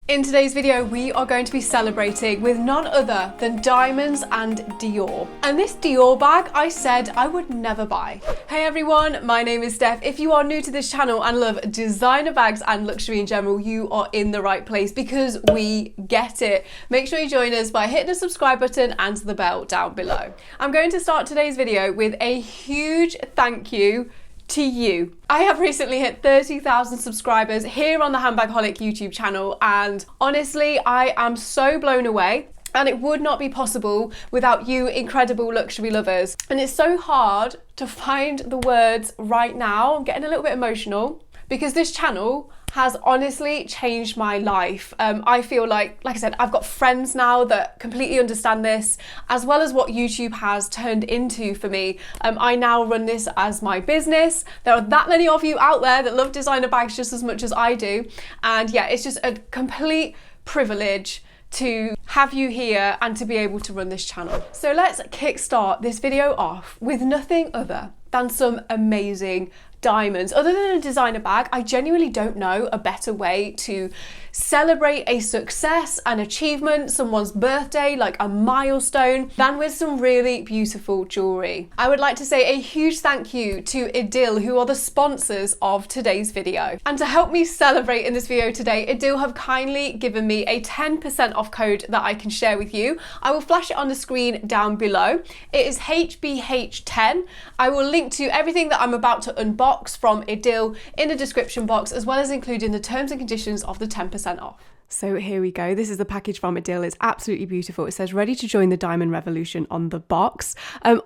In today's video, we are going to be celebrating with none other than diamonds and Dior. And this Dior bag, I said I would never buy. Hey everyone, my name is Steph. If you are new to this channel and love designer bags and luxury in general, you are in the right place because we get it. Make sure you join us by hitting the subscribe button and the bell down below. I'm going to start today's video with a huge thank you to you. I have recently hit 30,000 subscribers here on the Handbagholic YouTube channel, and honestly, I am so blown away. And it would not be possible without you incredible luxury lovers. And it's so hard to find the words right now. I'm getting a little bit emotional because this channel has honestly changed my life. I feel like I said, I've got friends now that completely understand this, as well as what YouTube has turned into for me. I now run this as my business. There are that many of you out there that love designer bags just as much as I do. And yeah, it's just a complete privilege to have you here and to be able to run this channel. So let's kickstart this video off with nothing other than some amazing diamonds. Other than a designer bag, I genuinely don't know a better way to celebrate a success, an achievement, someone's birthday, like a milestone, than with some really beautiful jewelry. I would like to say a huge thank you to Idyll, who are the sponsors of today's video. And to help me celebrate in this video today, Idyll have kindly given me a 10% off code that I can share with you. I will flash it on the screen down below. It is HBH10. I will link to everything that I'm about to unbox from Idyll in the description box, as well as including the terms and conditions of the 10% off. So here we go. This is the package from Idyll. It's absolutely beautiful. It says ready to join the diamond revolution on the box.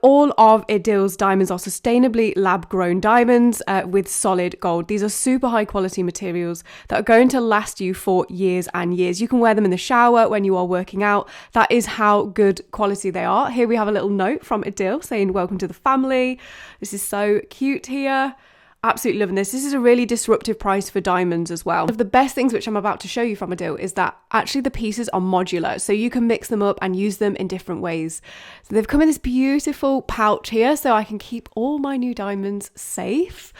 All of Idyll's diamonds are sustainably lab-grown diamonds with solid gold. These are super high quality materials that are going to last you for years and years. You can wear them in the shower when you are working out. That is how good quality they are. Here we have a little note from Idyll saying welcome to the family. This is so cute here. Absolutely loving this. This is a really disruptive price for diamonds as well. One of the best things which I'm about to show you from Idyll is that actually the pieces are modular, so you can mix them up and use them in different ways. So they've come in this beautiful pouch here, so I can keep all my new diamonds safe.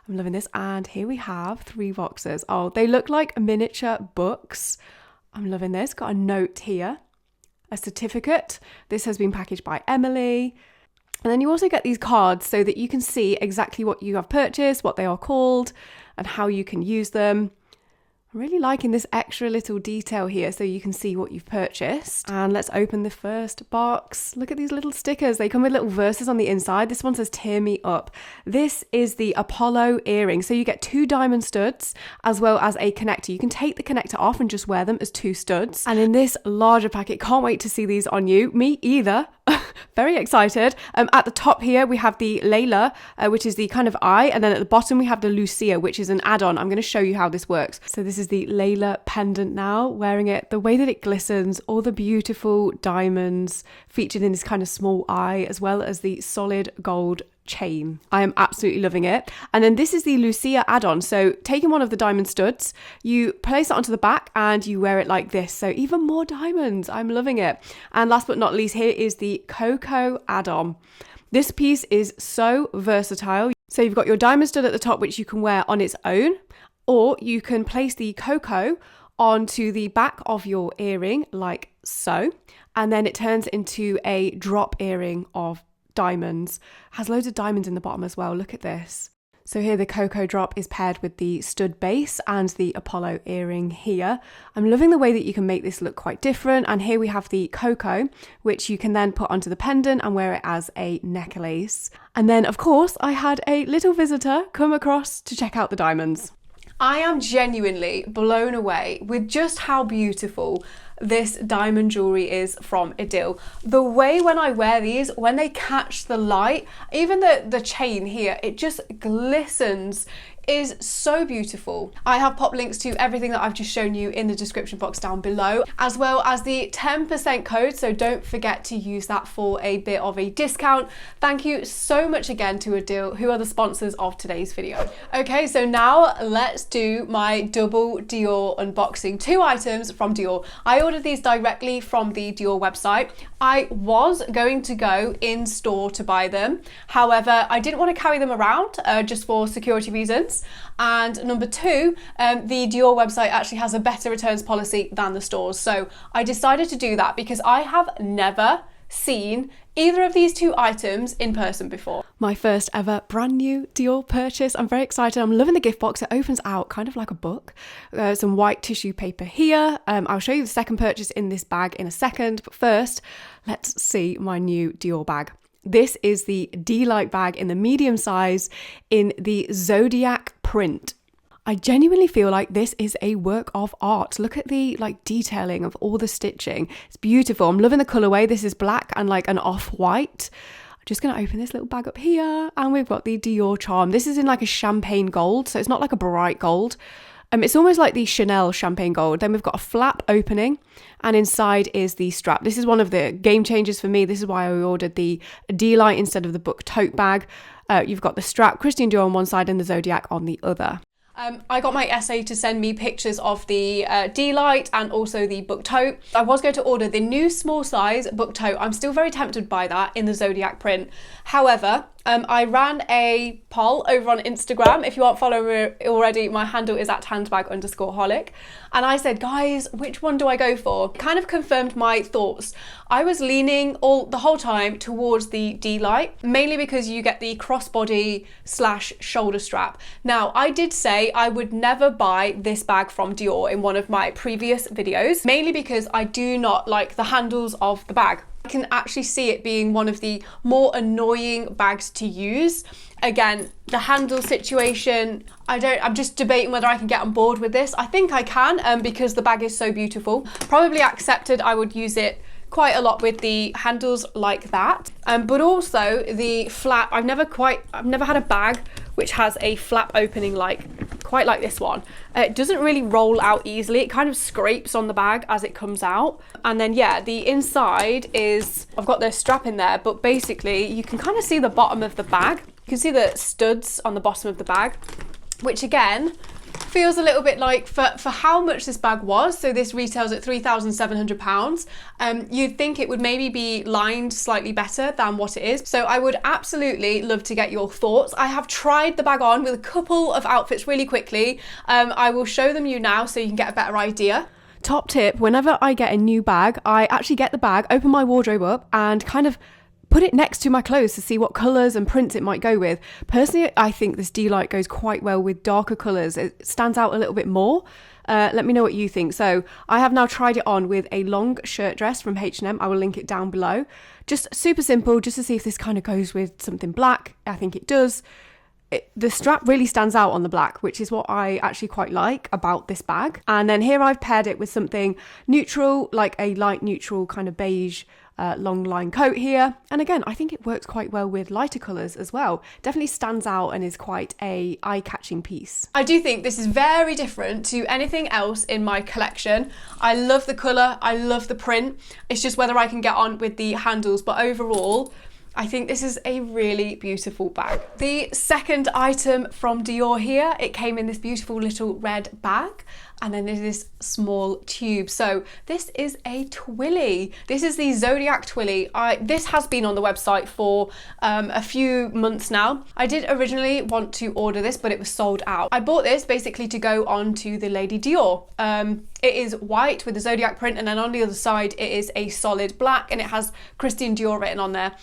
I'm loving this. And here we have 3 boxes. Oh, they look like miniature books. I'm loving this. Got a note here, a certificate. This has been packaged by Emily. And then you also get these cards so that you can see exactly what you have purchased, what they are called, and how you can use them. I'm really liking this extra little detail here so you can see what you've purchased. And let's open the first box. Look at these little stickers. They come with little verses on the inside. This one says, "Tear me up." This is the Apollo earring. So you get 2 diamond studs as well as a connector. You can take the connector off and just wear them as 2 studs. And in this larger packet, can't wait to see these on you. Me either. Very excited. At the top here, we have the Layla, which is the kind of eye. And then at the bottom, we have the Lucia, which is an add-on. I'm going to show you how this works. So this is the Layla pendant now, wearing it. The way that it glistens, all the beautiful diamonds featured in this kind of small eye, as well as the solid gold chain. I am absolutely loving it. And then this is the Lucia add-on. So taking one of the diamond studs, you place it onto the back and you wear it like this. So even more diamonds. I'm loving it. And last but not least, here is the Coco add-on. This piece is so versatile. So you've got your diamond stud at the top, which you can wear on its own, or you can place the Coco onto the back of your earring like so. And then it turns into a drop earring of diamonds. Has loads of diamonds in the bottom as well. Look at this. So here the Coco drop is paired with the stud base and the Apollo earring here. I'm loving the way that you can make this look quite different. And here we have the Coco, which you can then put onto the pendant and wear it as a necklace. And then of course I had a little visitor come across to check out the diamonds. I am genuinely blown away with just how beautiful this diamond jewelry is from Idyll. The way when I wear these, when they catch the light, even the chain here, it just glistens. Is so beautiful. I have popped links to everything that I've just shown you in the description box down below, as well as the 10% code, so don't forget to use that for a bit of a discount. Thank you so much again to Idyll, who are the sponsors of today's video. Okay, so now let's do my double Dior unboxing. 2 items from Dior. I ordered these directly from the Dior website. I was going to go in store to buy them. However, I didn't want to carry them around just for security reasons. returns. And number two, the Dior website actually has a better returns policy than the stores. So I decided to do that because I have never seen either of these two items in person before. My first ever brand new Dior purchase. I'm very excited. I'm loving the gift box. It opens out kind of like a book. Some white tissue paper here. I'll show you the second purchase in this bag in a second. But first, let's see my new Dior bag. This is the d-lite bag in the medium size in the zodiac print. I genuinely feel like this is a work of art. Look at the detailing of all the stitching. It's beautiful. I'm loving the colorway. This is black and like an off-white. I'm just going to open this little bag up here, and we've got the Dior charm. This is in like a champagne gold, so it's not like a bright gold. It's almost like the Chanel champagne gold. Then we've got a flap opening, and inside is the strap. This is one of the game changers for me. This is why I ordered the d-lite instead of the book tote bag. You've got the strap, Christian Dior on one side and the Zodiac on the other. I got my SA to send me pictures of the d-lite and also the book tote. I was going to order the new small size book tote. I'm still very tempted by that in the Zodiac print. However, I ran a poll over on Instagram. If you aren't following me already, my handle is at handbag_holic. And I said, guys, which one do I go for? Kind of confirmed my thoughts. I was leaning the whole time towards the d-lite, mainly because you get the crossbody / shoulder strap. Now, I did say I would never buy this bag from Dior in one of my previous videos, mainly because I do not like the handles of the bag. I can actually see it being one of the more annoying bags to use. Again, the handle situation, I'm just debating whether I can get on board with this. I think I can because the bag is so beautiful. Probably accepted I would use it quite a lot with the handles like that. But also the flap, I've never had a bag which has a flap opening quite like this one. It doesn't really roll out easily. It kind of scrapes on the bag as it comes out. And then yeah, the inside is, I've got the strap in there, but basically you can kind of see the bottom of the bag. You can see the studs on the bottom of the bag, which again, feels a little bit like for how much this bag was. So this retails at £3,700. You'd think it would maybe be lined slightly better than what it is. So I would absolutely love to get your thoughts. I have tried the bag on with a couple of outfits really quickly. I will show them you now so you can get a better idea. Top tip, whenever I get a new bag, I actually get the bag, open my wardrobe up and kind of put it next to my clothes to see what colours and prints it might go with. Personally, I think this d-lite goes quite well with darker colours. It stands out a little bit more. Let me know what you think. So I have now tried it on with a long shirt dress from H&M. I will link it down below. Just super simple, just to see if this kind of goes with something black. I think it does. The strap really stands out on the black, which is what I actually quite like about this bag. And then here I've paired it with something neutral, like a light neutral kind of beige long line coat here. And again, I think it works quite well with lighter colours as well. Definitely stands out and is quite a eye-catching piece. I do think this is very different to anything else in my collection. I love the colour, I love the print. It's just whether I can get on with the handles, but overall, I think this is a really beautiful bag. The second item from Dior here, it came in this beautiful little red bag, and then there's this small tube. So this is a twilly. This is the Zodiac twilly. This has been on the website for a few months now. I did originally want to order this, but it was sold out. I bought this basically to go on to the Lady Dior. It is white with the Zodiac print, and then on the other side it is a solid black, and it has Christian Dior written on there.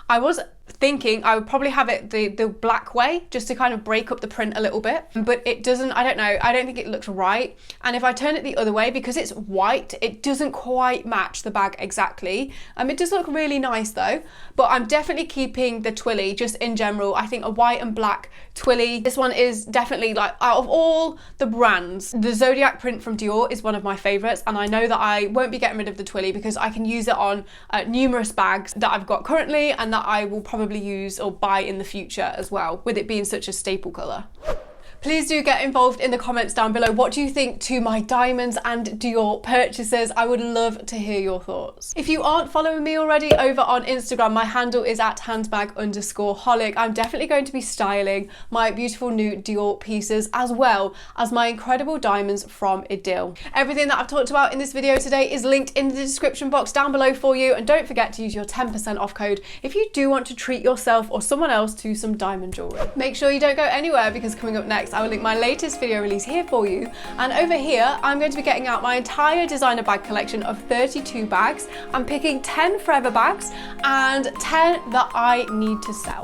I was thinking I would probably have it the black way, just to kind of break up the print a little bit, but it doesn't, I don't know, I don't think it looks right. And if I turn it the other way, because it's white, it doesn't quite match the bag exactly. It does look really nice though, but I'm definitely keeping the twilly just in general. I think a white and black twilly, this one is definitely, like, out of all the brands, the Zodiac print from Dior is one of my favorites, and I know that I won't be getting rid of the twilly because I can use it on numerous bags that I've got currently and that I will probably use or buy in the future as well, with it being such a staple colour. Please do get involved in the comments down below. What do you think to my diamonds and Dior purchases? I would love to hear your thoughts. If you aren't following me already over on Instagram, my handle is at handbag_holic. I'm definitely going to be styling my beautiful new Dior pieces as well as my incredible diamonds from Idyll. Everything that I've talked about in this video today is linked in the description box down below for you, and don't forget to use your 10% off code if you do want to treat yourself or someone else to some diamond jewelry. Make sure you don't go anywhere, because coming up next I will link my latest video release here for you. And over here, I'm going to be getting out my entire designer bag collection of 32 bags. I'm picking 10 forever bags and 10 that I need to sell.